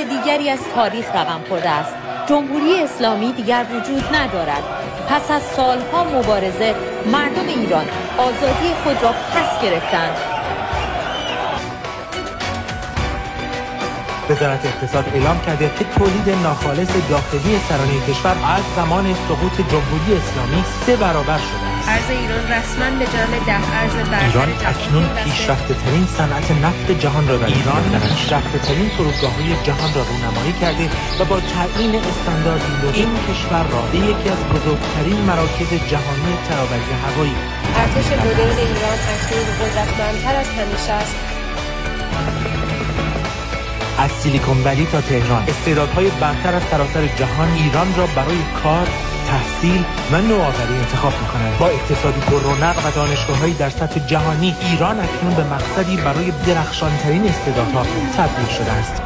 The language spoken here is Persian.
دیگری از تاریخ رقم خورده است. جمهوری اسلامی دیگر وجود ندارد. پس از سالها مبارزه مردم ایران آزادی خود را پس گرفتند. وزارت اقتصاد اعلام کرده که تولید ناخالص داخلی سرانه کشور از زمان سقوط جمهوری اسلامی 3 برابر شده است. ارز ایران رسما به جام 10 ارز برتر ایران اکنون پیشرفته‌ترین صنعت نفت جهان را دارد. ایران پیشرفته‌ترین فرودگاه‌های جهان را رونمایی کرده و با تعیین استانداردی این کشور را به یکی از بزرگترین مراکز جهانی ترابری هوایی. ارتش مدرن ایران اکنون قدرتمندتر از همیشه است. از سیلیکون ولی تا تهران استعدادهای برتر از سراسر جهان ایران را برای کار، تحصیل و نوآوری انتخاب می‌کنند. با اقتصادی پررونق و دانشگاه‌هایی در سطح جهانی ایران اکنون به مقصدی برای درخشان‌ترین استعدادها تبدیل شده است.